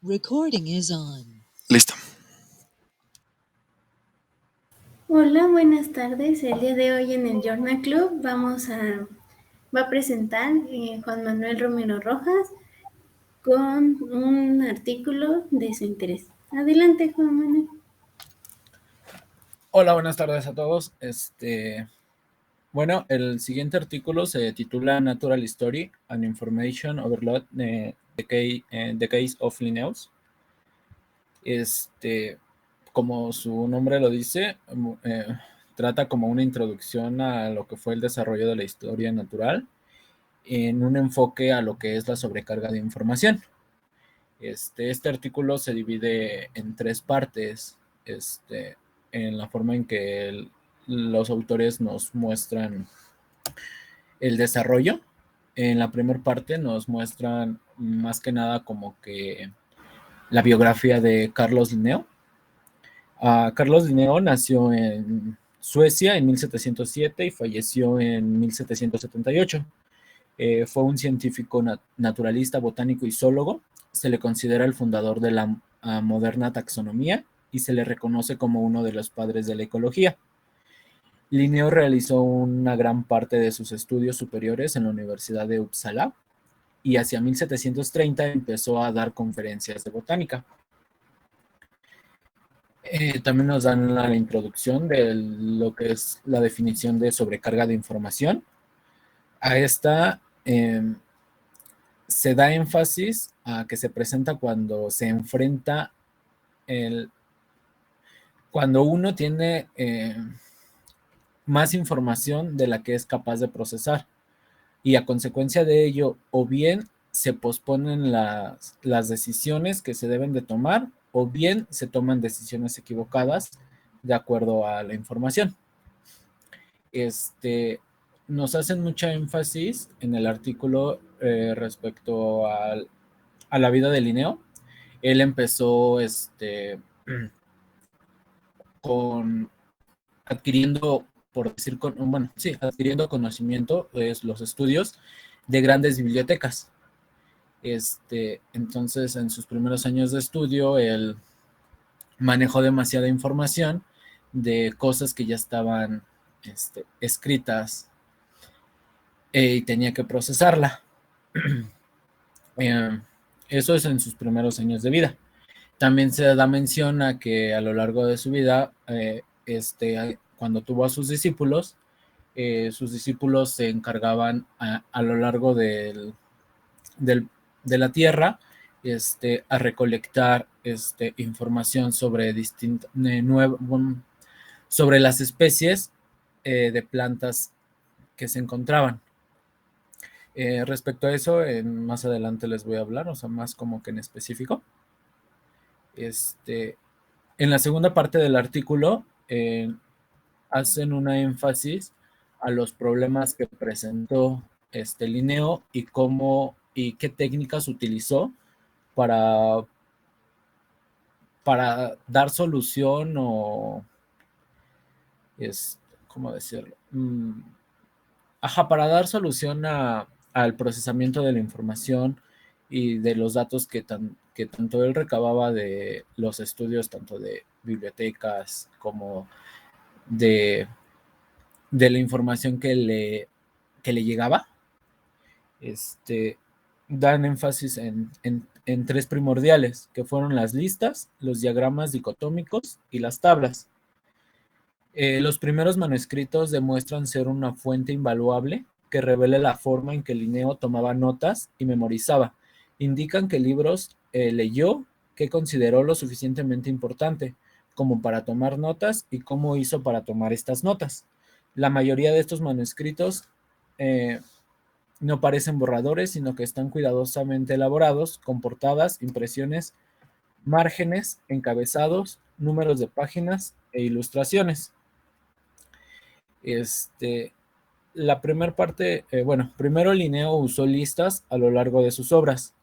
Recording is on. Listo. Hola, buenas tardes. El día de hoy en el Journal Club va a presentar Juan Manuel Romero Rojas con un artículo de su interés. Adelante, Juan Manuel. Hola, buenas tardes a todos. Bueno, el siguiente artículo se titula Natural History and Information Overload, the Case of Linnaeus. Como su nombre lo dice, trata como una introducción a lo que fue el desarrollo de la historia natural en un enfoque a lo que es la sobrecarga de información. Este artículo se divide en tres partes, en la forma en que los autores nos muestran el desarrollo. En la primera parte nos muestran más que nada como que la biografía de Carlos Linneo. Carlos Linneo nació en Suecia en 1707 y falleció en 1778. Fue un científico naturalista, botánico y zoólogo. Se le considera el fundador de la moderna taxonomía y se le reconoce como uno de los padres de la ecología. Linneo realizó una gran parte de sus estudios superiores en la Universidad de Uppsala y hacia 1730 empezó a dar conferencias de botánica. También nos dan la introducción de lo que es la definición de sobrecarga de información. A esta se da énfasis a que se presenta cuando se enfrenta cuando uno tiene más información de la que es capaz de procesar y a consecuencia de ello o bien se posponen las decisiones que se deben de tomar o bien se toman decisiones equivocadas de acuerdo a la información. Nos hacen mucha énfasis en el artículo respecto a la vida de Linneo. Él empezó adquiriendo, adquiriendo conocimiento, los estudios de grandes bibliotecas. Entonces, en sus primeros años de estudio, él manejó demasiada información de cosas que ya estaban escritas y tenía que procesarla. Eso es en sus primeros años de vida. También se da mención a que a lo largo de su vida, cuando tuvo a sus discípulos se encargaban a lo largo de la tierra a recolectar información sobre sobre las especies de plantas que se encontraban. Respecto a eso, más adelante les voy a hablar, o sea, más como que en específico. En la segunda parte del artículo hacen una énfasis a los problemas que presentó Linneo y qué técnicas utilizó para dar solución o ¿cómo decirlo? Para dar solución al procesamiento de la información y de los datos que tanto él recababa de los estudios, tanto de bibliotecas como de la información que le llegaba. Dan énfasis en tres primordiales, que fueron las listas, los diagramas dicotómicos y las tablas. Los primeros manuscritos demuestran ser una fuente invaluable que revela la forma en que Linneo tomaba notas y memorizaba. Indican que libros leyó que consideró lo suficientemente importante como para tomar notas y cómo hizo para tomar estas notas. La mayoría de estos manuscritos no parecen borradores, sino que están cuidadosamente elaborados, con portadas, impresiones, márgenes, encabezados, números de páginas e ilustraciones. La primera parte, primero Linneo usó listas a lo largo de sus obras.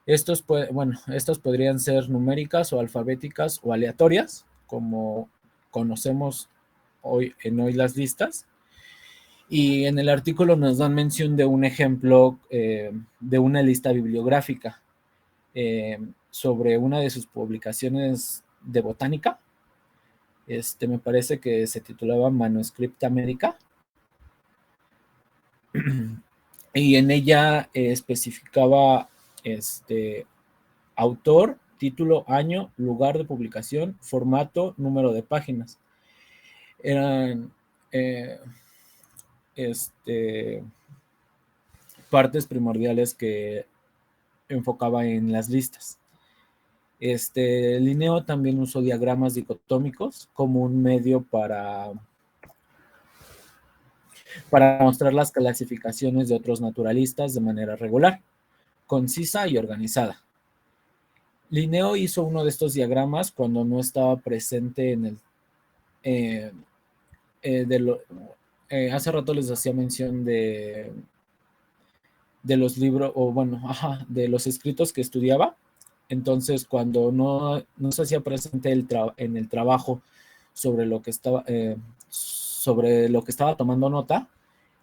Estas podrían ser numéricas o alfabéticas o aleatorias, como conocemos hoy las listas. Y en el artículo nos dan mención de un ejemplo de una lista bibliográfica. sobre una de sus publicaciones de botánica. Me parece que se titulaba Manuscripta Medica. Y en ella especificaba autor, título, año, lugar de publicación, formato, número de páginas. Eran partes primordiales que enfocaba en las listas. Linneo también usó diagramas dicotómicos como un medio para mostrar las clasificaciones de otros naturalistas de manera regular, concisa y organizada. Linneo hizo uno de estos diagramas cuando no estaba presente en el hace rato les hacía mención de los libros, o bueno, de los escritos que estudiaba. Entonces, cuando no se hacía presente en el trabajo sobre lo que estaba tomando nota,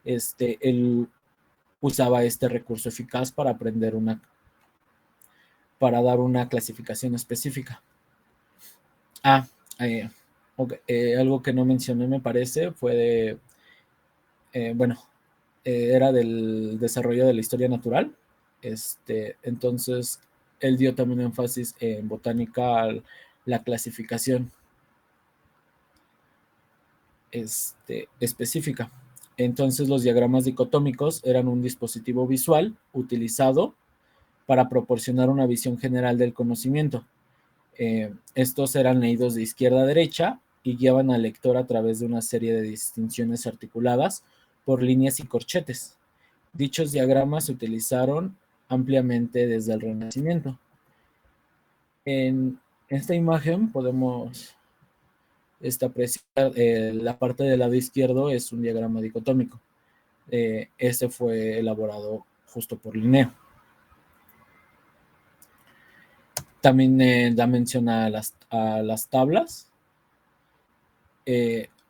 él usaba este recurso eficaz para dar una clasificación específica. Algo que no mencioné, me parece, fue era del desarrollo de la historia natural. Entonces, él dio también énfasis en botánica a la clasificación específica. Entonces, los diagramas dicotómicos eran un dispositivo visual utilizado para proporcionar una visión general del conocimiento. Estos eran leídos de izquierda a derecha y guiaban al lector a través de una serie de distinciones articuladas por líneas y corchetes. Dichos diagramas se utilizaron ampliamente desde el Renacimiento. En esta imagen podemos apreciar la parte del lado izquierdo es un diagrama dicotómico. Este fue elaborado justo por Linneo. También da mención a las tablas.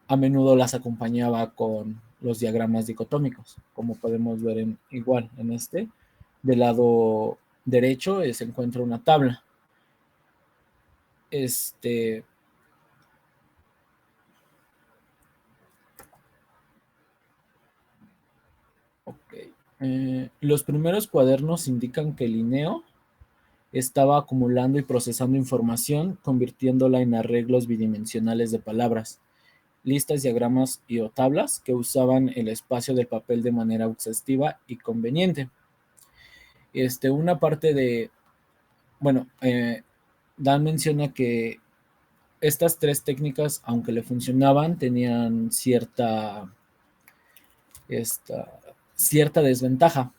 A menudo las acompañaba con los diagramas dicotómicos, como podemos ver igual en del lado derecho se encuentra una tabla. Los primeros cuadernos indican que Linneo estaba acumulando y procesando información, convirtiéndola en arreglos bidimensionales de palabras, listas, diagramas y o tablas que usaban el espacio del papel de manera exhaustiva y conveniente. Una parte de, Dan menciona que estas tres técnicas, aunque le funcionaban, tenían cierta desventaja.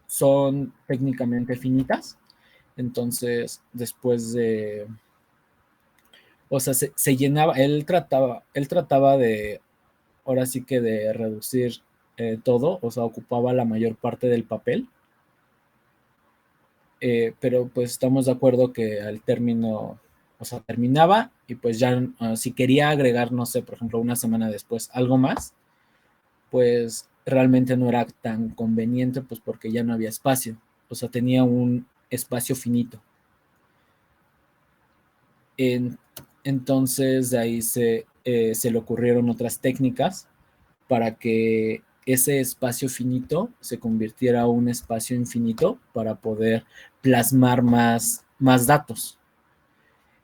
Son técnicamente finitas. Entonces, después de, se llenaba, él trataba de, ahora sí que de reducir todo, ocupaba la mayor parte del papel. Pero pues estamos de acuerdo que al término, terminaba y pues ya si quería agregar, no sé, por ejemplo, una semana después algo más, pues realmente no era tan conveniente, pues porque ya no había espacio, tenía un espacio finito. Entonces de ahí se le ocurrieron otras técnicas para que ese espacio finito se convirtiera en un espacio infinito para poder plasmar más datos.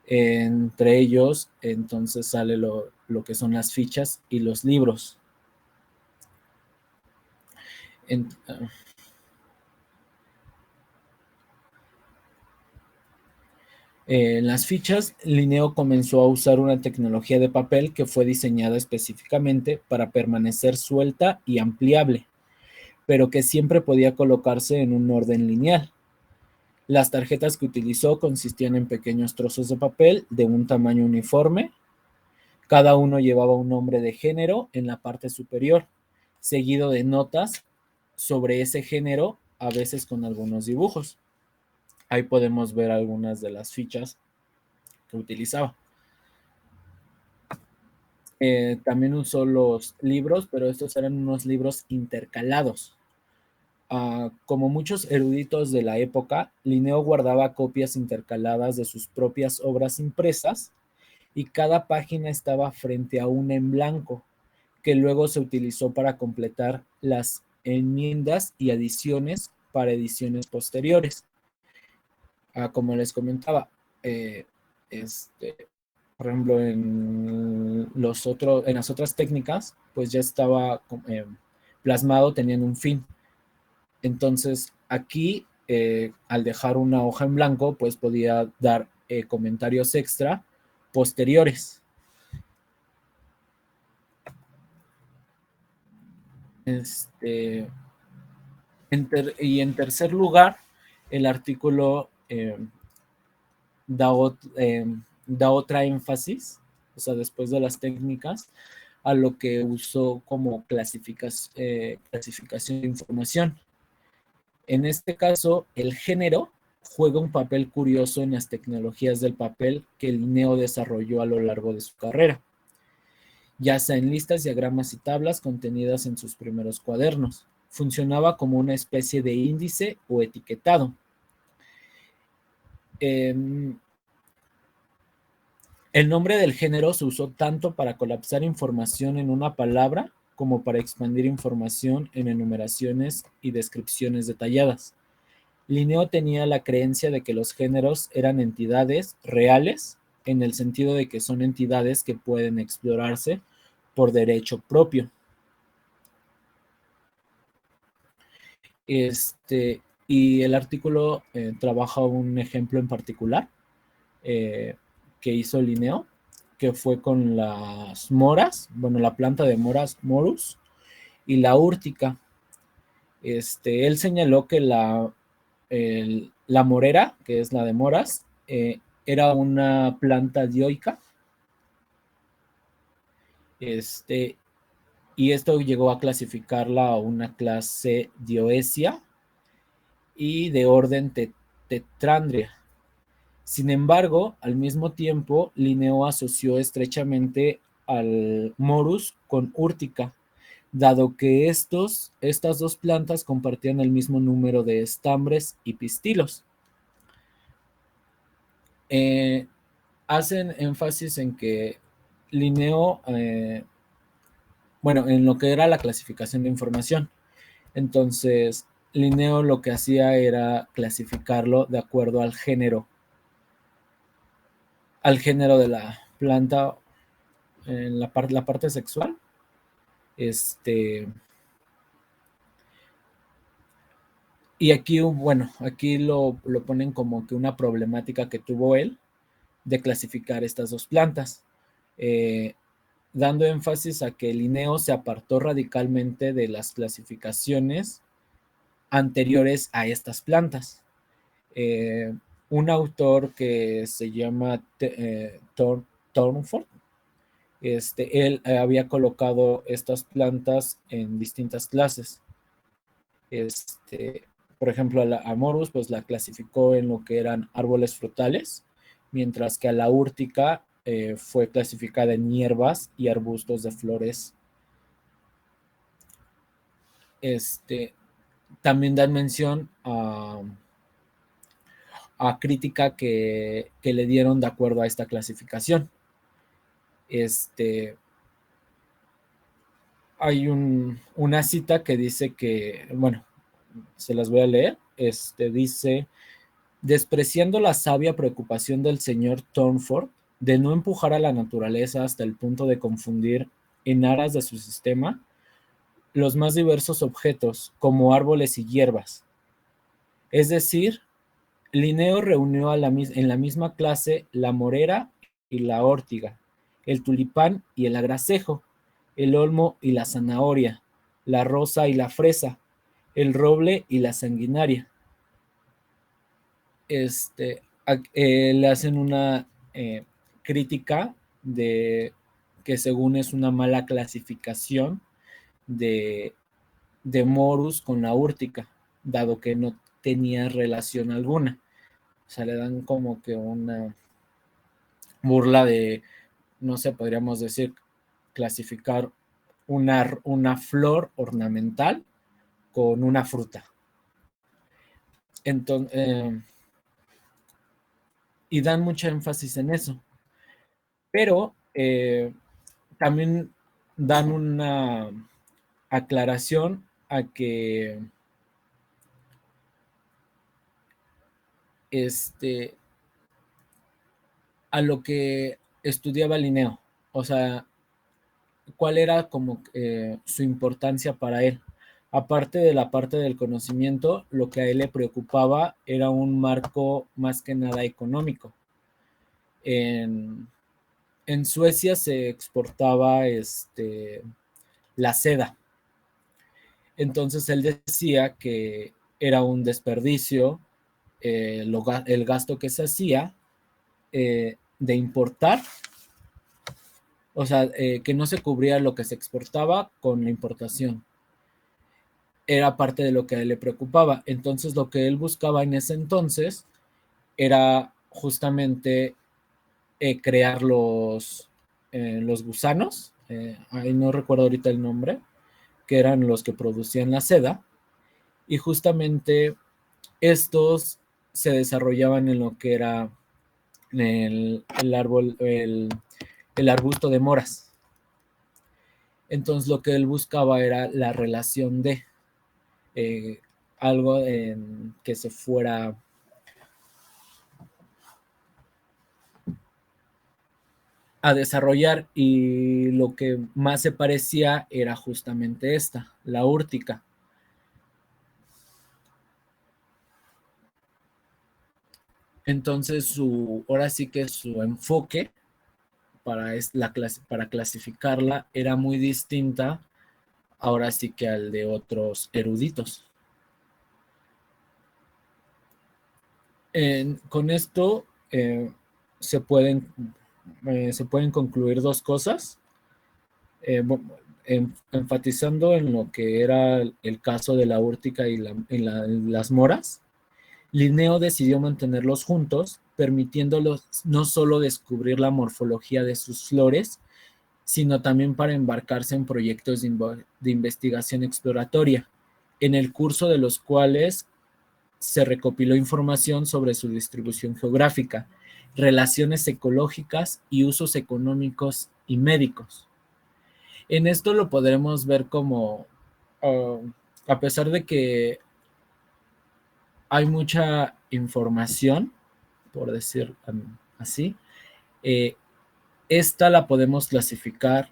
Entre ellos, entonces sale lo que son las fichas y los libros. En las fichas, Linneo comenzó a usar una tecnología de papel que fue diseñada específicamente para permanecer suelta y ampliable, pero que siempre podía colocarse en un orden lineal. Las tarjetas que utilizó consistían en pequeños trozos de papel de un tamaño uniforme. Cada uno llevaba un nombre de género en la parte superior, seguido de notas sobre ese género, a veces con algunos dibujos. Ahí podemos ver algunas de las fichas que utilizaba. También usó los libros, pero estos eran unos libros intercalados. como muchos eruditos de la época, Linneo guardaba copias intercaladas de sus propias obras impresas y cada página estaba frente a una en blanco, que luego se utilizó para completar las enmiendas y adiciones para ediciones posteriores. Como les comentaba, eh, por ejemplo, en las otras técnicas, pues ya estaba plasmado, teniendo un fin. Entonces, aquí, al dejar una hoja en blanco, pues podía dar comentarios extra posteriores. Y en tercer lugar, el artículo da otra énfasis, o sea, después de las técnicas, a lo que usó como clasificación de información. En este caso, el género juega un papel curioso en las tecnologías del papel que Linneo desarrolló a lo largo de su carrera, ya sea en listas, diagramas y tablas contenidas en sus primeros cuadernos. Funcionaba como una especie de índice o etiquetado. El nombre del género se usó tanto para colapsar información en una palabra como para expandir información en enumeraciones y descripciones detalladas. Linneo tenía la creencia de que los géneros eran entidades reales, en el sentido de que son entidades que pueden explorarse por derecho propio. Y el artículo trabaja un ejemplo en particular que hizo Linneo, que fue con las moras, bueno, la planta de moras, Morus, y la úrtica. Él señaló que la morera, que es la de moras, era una planta dioica, y esto llegó a clasificarla a una clase dioecia y de orden tetrandria. Sin embargo, al mismo tiempo, Linneo asoció estrechamente al morus con úrtica, dado que estas dos plantas compartían el mismo número de estambres y pistilos. Hacen énfasis en que Linneo, en lo que era la clasificación de información. Entonces, Linneo lo que hacía era clasificarlo de acuerdo al género de la planta en la parte sexual. Y aquí, aquí lo ponen como que una problemática que tuvo él de clasificar estas dos plantas, dando énfasis a que Linneo se apartó radicalmente de las clasificaciones anteriores a estas plantas. Un autor que se llama Thornford, él había colocado estas plantas en distintas clases. Por ejemplo, a Morus pues la clasificó en lo que eran árboles frutales, mientras que a la úrtica fue clasificada en hierbas y arbustos de flores. También dan mención a crítica que le dieron de acuerdo a esta clasificación. Hay una cita que dice que, se las voy a leer. Dice: despreciando la sabia preocupación del señor Thornford de no empujar a la naturaleza hasta el punto de confundir en aras de su sistema los más diversos objetos, como árboles y hierbas. Es decir, Linneo reunió en la misma clase la morera y la órtiga, el tulipán y el agracejo, el olmo y la zanahoria, la rosa y la fresa, el roble y la sanguinaria. Le hacen una crítica de que según es una mala clasificación de Morus con la úrtica, dado que no tenía relación alguna. O sea, le dan como que una burla de, no sé, podríamos decir, clasificar una flor ornamental con una fruta. Entonces, y dan mucho énfasis en eso. Pero también dan una aclaración a que a lo que estudiaba Linneo, o sea, cuál era como su importancia para él. Aparte de la parte del conocimiento, lo que a él le preocupaba era un marco más que nada económico. En, en Suecia se exportaba la seda. Entonces él decía que era un desperdicio el gasto que se hacía de importar, o sea, que no se cubría lo que se exportaba con la importación. Era parte de lo que a él le preocupaba. Entonces lo que él buscaba en ese entonces era justamente crear los gusanos, ahí no recuerdo ahorita el nombre, que eran los que producían la seda, y justamente estos se desarrollaban en lo que era el árbol, el arbusto de moras. Entonces lo que él buscaba era la relación de algo que se fuera a desarrollar, y lo que más se parecía era justamente esta, la úrtica. Entonces ahora sí que su enfoque para clasificarla era muy distinta ahora sí que al de otros eruditos. Con esto se pueden concluir dos cosas, enfatizando en lo que era el caso de la úrtica y las moras. Linneo decidió mantenerlos juntos, permitiéndolos no solo descubrir la morfología de sus flores, sino también para embarcarse en proyectos de investigación exploratoria, en el curso de los cuales se recopiló información sobre su distribución geográfica, relaciones ecológicas y usos económicos y médicos. En esto lo podremos ver como, a pesar de que hay mucha información, por decir así, eh, esta la podemos clasificar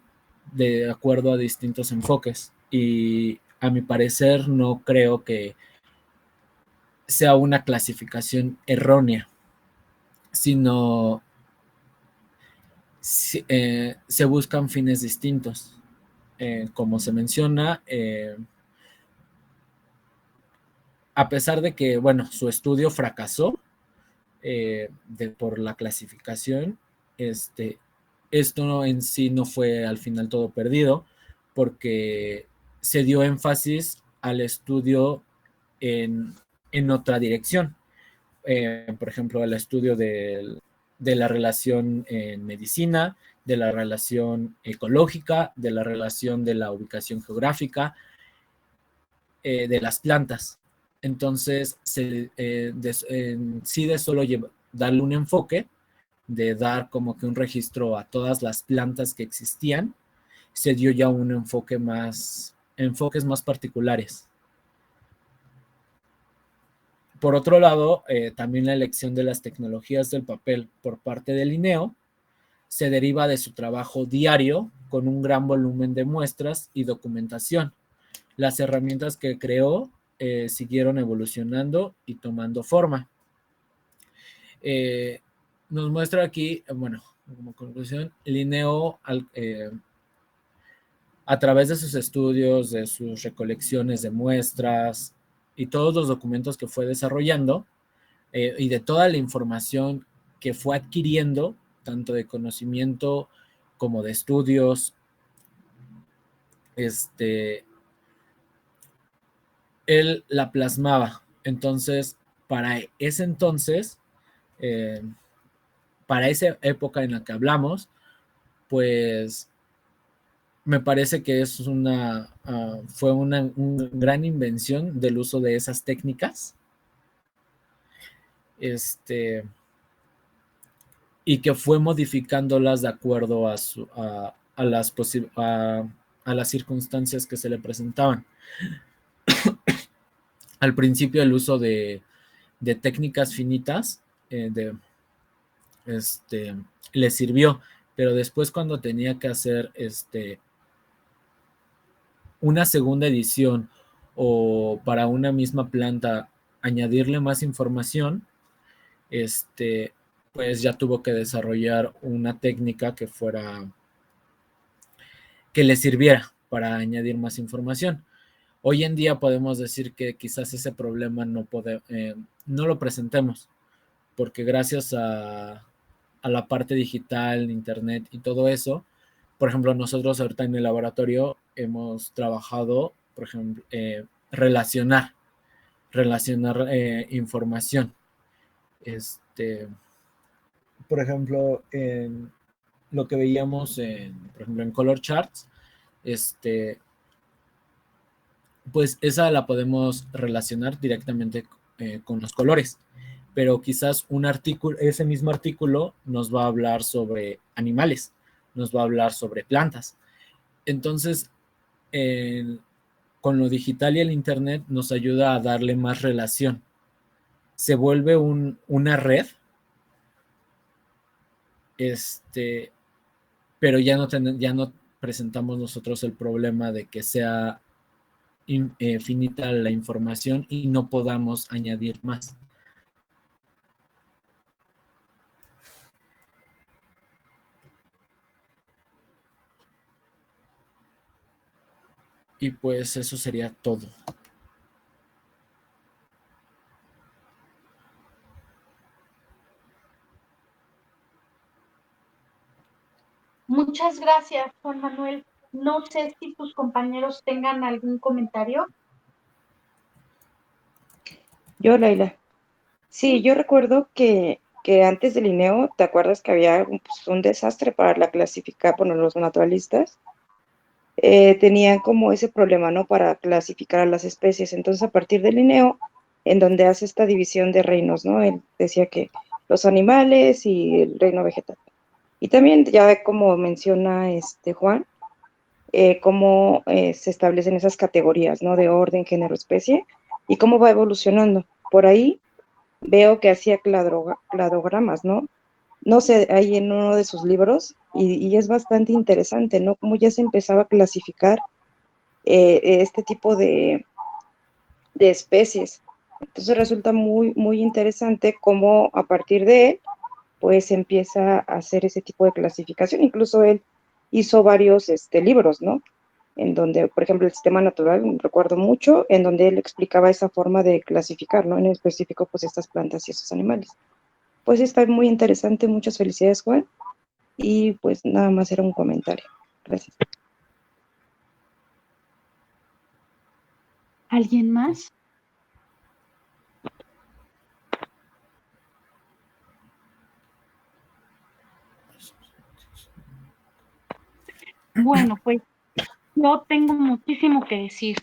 de acuerdo a distintos enfoques, y a mi parecer no creo que sea una clasificación errónea, sino se buscan fines distintos. Como se menciona, a pesar de que, bueno, su estudio fracasó por la clasificación, esto en sí no fue al final todo perdido, porque se dio énfasis al estudio en otra dirección. Por ejemplo, al estudio de la relación en medicina, de la relación ecológica, de la relación de la ubicación geográfica, de las plantas. Entonces, sí de solo darle un enfoque, de dar como que un registro a todas las plantas que existían, se dio ya un enfoques más particulares. Por otro lado, también la elección de las tecnologías del papel por parte de Linneo se deriva de su trabajo diario con un gran volumen de muestras y documentación. Las herramientas que creó siguieron evolucionando y tomando forma. Nos muestra aquí, bueno, como conclusión, Linneo a través de sus estudios, de sus recolecciones de muestras y todos los documentos que fue desarrollando, y de toda la información que fue adquiriendo, tanto de conocimiento como de estudios, él la plasmaba. Entonces, para ese entonces, eh, para esa época en la que hablamos, pues me parece que fue una gran invención del uso de esas técnicas, este, y que fue modificándolas de acuerdo a las circunstancias que se le presentaban. Al principio el uso de técnicas finitas le sirvió, pero después cuando tenía que hacer una segunda edición o para una misma planta añadirle más información, pues ya tuvo que desarrollar una técnica que le sirviera para añadir más información. Hoy en día podemos decir que quizás ese problema no lo presentemos, porque gracias a la parte digital, internet y todo eso, por ejemplo, nosotros ahorita en el laboratorio hemos trabajado, por ejemplo, relacionar información. Por ejemplo, en lo que veíamos por ejemplo, en Color Charts, pues esa la podemos relacionar directamente con los colores, pero quizás ese mismo artículo nos va a hablar sobre animales, nos va a hablar sobre plantas. Entonces, con lo digital y el internet nos ayuda a darle más relación. Se vuelve una red, pero ya no presentamos nosotros el problema de que sea finita la información y no podamos añadir más. Y pues eso sería todo. Muchas gracias, Juan Manuel. No sé si tus compañeros tengan algún comentario. Yo, Laila. Sí, yo recuerdo que antes del Linneo, ¿te acuerdas que había pues, un desastre para la clasificar, bueno, los naturalistas? Tenían como ese problema, ¿no? Para clasificar a las especies. Entonces, a partir del Linneo, en donde hace esta división de reinos, ¿no? Él decía que los animales y el reino vegetal. Y también, ya como menciona Juan, cómo se establecen esas categorías, ¿no? De orden, género, especie, y cómo va evolucionando. Por ahí veo que hacía cladogramas, ¿no? No sé, ahí en uno de sus libros, y es bastante interesante, ¿no? Cómo ya se empezaba a clasificar este tipo de especies. Entonces resulta muy, muy interesante cómo a partir de él, pues empieza a hacer ese tipo de clasificación. Incluso él hizo varios libros, ¿no? En donde, por ejemplo, el sistema natural, recuerdo mucho, en donde él explicaba esa forma de clasificar, ¿no? En específico, pues estas plantas y estos animales. Pues está muy interesante, muchas felicidades, Juan, y pues nada más era un comentario. Gracias. ¿Alguien más? Bueno, pues yo tengo muchísimo que decir.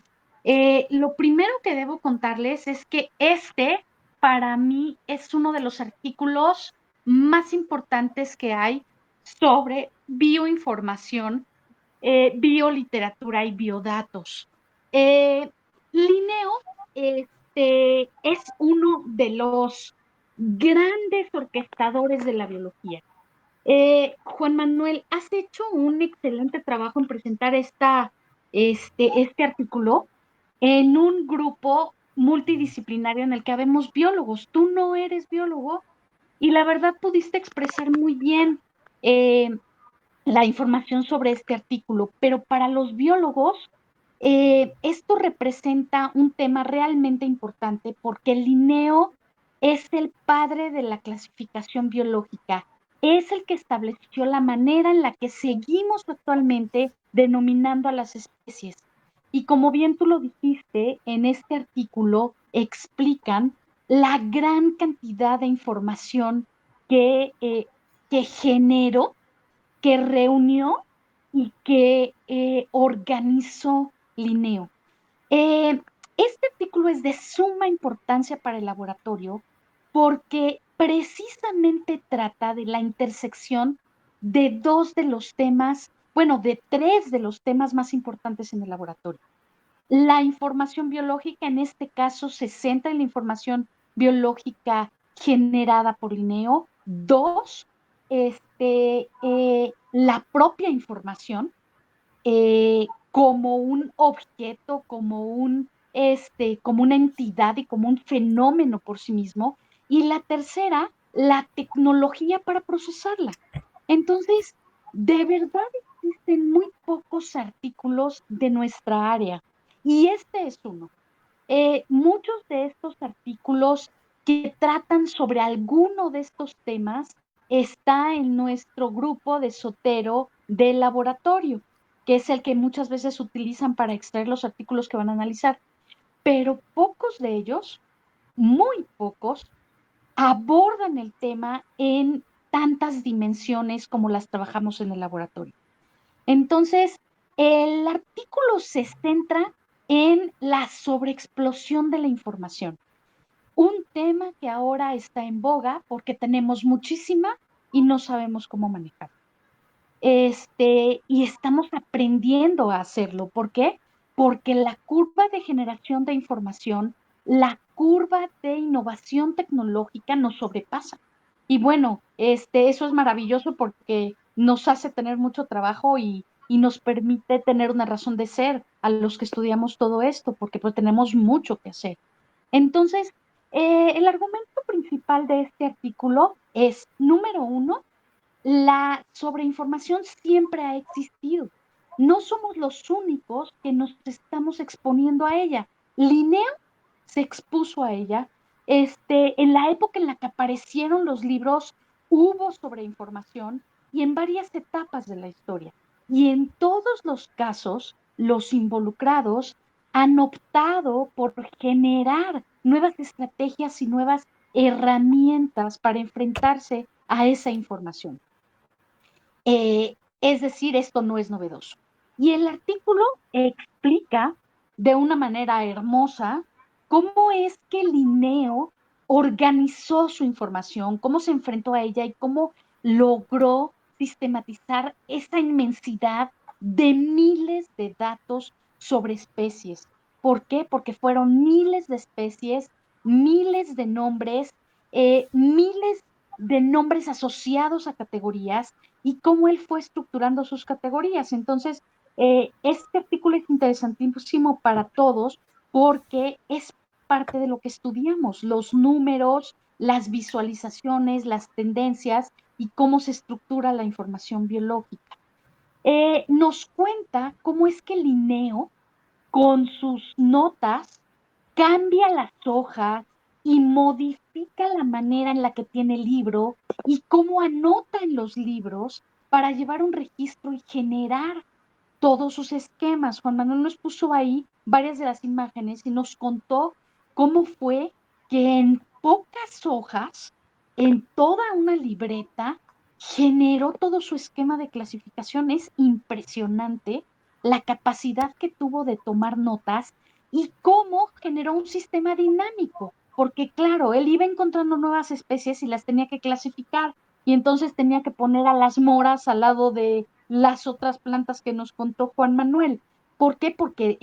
Lo primero que debo contarles es que para mí, es uno de los artículos más importantes que hay sobre bioinformación, bioliteratura y biodatos. Linneo es uno de los grandes orquestadores de la biología. Juan Manuel, has hecho un excelente trabajo en presentar este artículo en un grupo multidisciplinario en el que habemos biólogos. Tú no eres biólogo y la verdad pudiste expresar muy bien eh, la información sobre este artículo, pero para los biólogos esto representa un tema realmente importante porque Linneo es el padre de la clasificación biológica, es el que estableció la manera en la que seguimos actualmente denominando a las especies. Y como bien tú lo dijiste, en este artículo explican la gran cantidad de información que generó, que reunió y que organizó Linneo. Este artículo es de suma importancia para el laboratorio porque precisamente trata de la intersección de dos de los temas, bueno, de tres de los temas más importantes en el laboratorio. La información biológica, en este caso, se centra en la información biológica generada por INEO. Dos, la propia información como un objeto, como una entidad y como un fenómeno por sí mismo. Y la tercera, la tecnología para procesarla. Entonces, de verdad existen muy pocos artículos de nuestra área y este es uno. Muchos de estos artículos que tratan sobre alguno de estos temas está en nuestro grupo de Sotero del laboratorio, que es el que muchas veces utilizan para extraer los artículos que van a analizar, pero pocos de ellos, muy pocos, abordan el tema en tantas dimensiones como las trabajamos en el laboratorio. Entonces, el artículo se centra en la sobreexplosión de la información, un tema que ahora está en boga porque tenemos muchísima y no sabemos cómo manejarla. Y estamos aprendiendo a hacerlo. ¿Por qué? Porque la curva de generación de información, la curva de innovación tecnológica nos sobrepasa. Y bueno, eso es maravilloso porque nos hace tener mucho trabajo y nos permite tener una razón de ser a los que estudiamos todo esto, porque pues tenemos mucho que hacer. Entonces, el argumento principal de este artículo es, número uno, la sobreinformación siempre ha existido. No somos los únicos que nos estamos exponiendo a ella. Linneo se expuso a ella. En la época en la que aparecieron los libros, hubo sobreinformación y en varias etapas de la historia. Y en todos los casos, los involucrados han optado por generar nuevas estrategias y nuevas herramientas para enfrentarse a esa información. Es decir, esto no es novedoso. Y el artículo explica de una manera hermosa cómo es que Linneo organizó su información, cómo se enfrentó a ella y cómo logró sistematizar esa inmensidad de miles de datos sobre especies. ¿Por qué? Porque fueron miles de especies, miles de nombres, miles de nombres asociados a categorías y cómo él fue estructurando sus categorías. Entonces, este artículo es interesantísimo para todos porque es parte de lo que estudiamos, los números, las visualizaciones, las tendencias y cómo se estructura la información biológica. Nos cuenta cómo es que Linneo, con sus notas, cambia las hojas y modifica la manera en la que tiene el libro y cómo anota en los libros para llevar un registro y generar todos sus esquemas. Juan Manuel nos puso ahí varias de las imágenes y nos contó cómo fue que en pocas hojas, en toda una libreta, generó todo su esquema de clasificación. Es impresionante la capacidad que tuvo de tomar notas y cómo generó un sistema dinámico, porque claro, él iba encontrando nuevas especies y las tenía que clasificar y entonces tenía que poner a las moras al lado de las otras plantas que nos contó Juan Manuel. ¿Por qué? Porque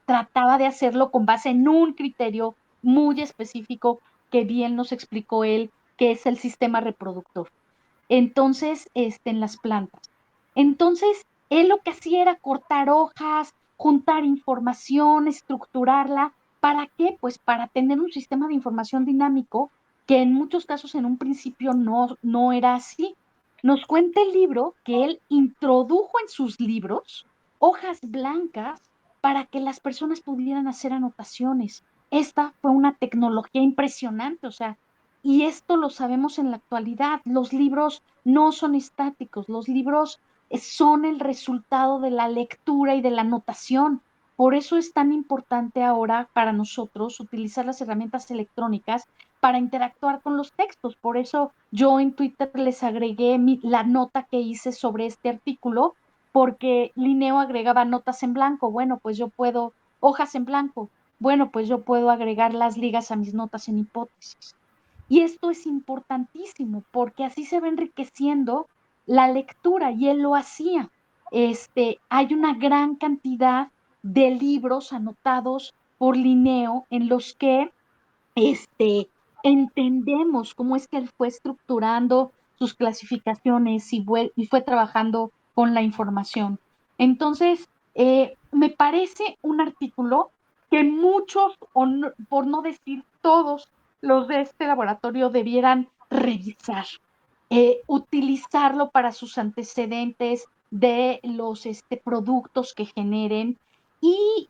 trataba de hacerlo con base en un criterio muy específico que bien nos explicó él, que es el sistema reproductor. Entonces, en las plantas. Entonces, él lo que hacía era cortar hojas, juntar información, estructurarla. ¿Para qué? Pues para tener un sistema de información dinámico que en muchos casos en un principio no era así. Nos cuenta el libro que él introdujo en sus libros hojas blancas para que las personas pudieran hacer anotaciones. Esta fue una tecnología impresionante, o sea, y esto lo sabemos en la actualidad. Los libros no son estáticos, los libros son el resultado de la lectura y de la anotación. Por eso es tan importante ahora para nosotros utilizar las herramientas electrónicas para interactuar con los textos. Por eso yo en Twitter les agregué la nota que hice sobre este artículo, porque Linneo agregaba notas en blanco. Bueno, pues yo puedo, hojas en blanco. Bueno, pues yo puedo agregar las ligas a mis notas en hipótesis. Y esto es importantísimo porque así se va enriqueciendo la lectura y él lo hacía. Hay una gran cantidad de libros anotados por Linneo en los que entendemos cómo es que él fue estructurando sus clasificaciones y fue trabajando con la información. Entonces, me parece un artículo que muchos, por no decir todos, los de este laboratorio debieran revisar, utilizarlo para sus antecedentes de los productos que generen y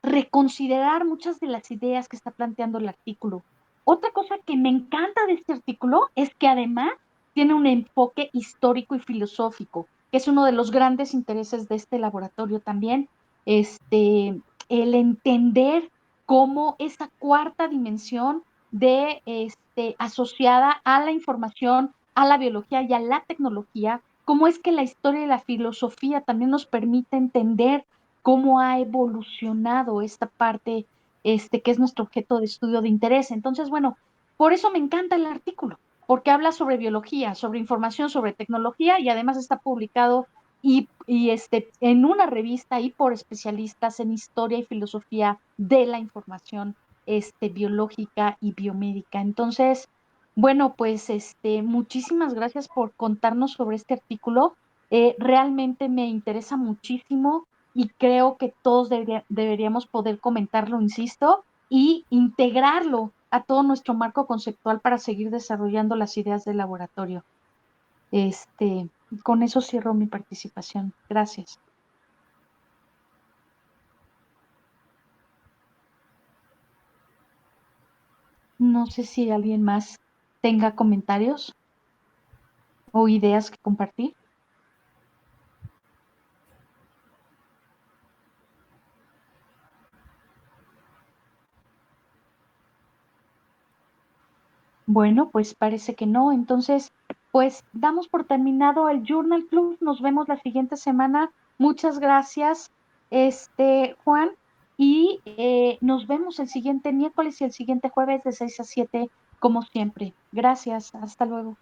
reconsiderar muchas de las ideas que está planteando el artículo. Otra cosa que me encanta de este artículo es que además tiene un enfoque histórico y filosófico, que es uno de los grandes intereses de este laboratorio también, el entender cómo esa cuarta dimensión asociada a la información, a la biología y a la tecnología, cómo es que la historia y la filosofía también nos permite entender cómo ha evolucionado esta parte, que es nuestro objeto de estudio de interés. Entonces, bueno, por eso me encanta el artículo, porque habla sobre biología, sobre información, sobre tecnología y además está publicado en una revista y por especialistas en historia y filosofía de la información biológica y biomédica. Entonces, bueno, pues muchísimas gracias por contarnos sobre este artículo. Realmente me interesa muchísimo y creo que todos deberíamos poder comentarlo, insisto, y integrarlo a todo nuestro marco conceptual para seguir desarrollando las ideas del laboratorio. Con eso cierro mi participación. Gracias. No sé si alguien más tenga comentarios o ideas que compartir. Bueno, pues parece que no. Entonces, pues damos por terminado el Journal Club. Nos vemos la siguiente semana. Muchas gracias, Juan. Y nos vemos el siguiente miércoles y el siguiente jueves de 6 a 7, como siempre. Gracias. Hasta luego.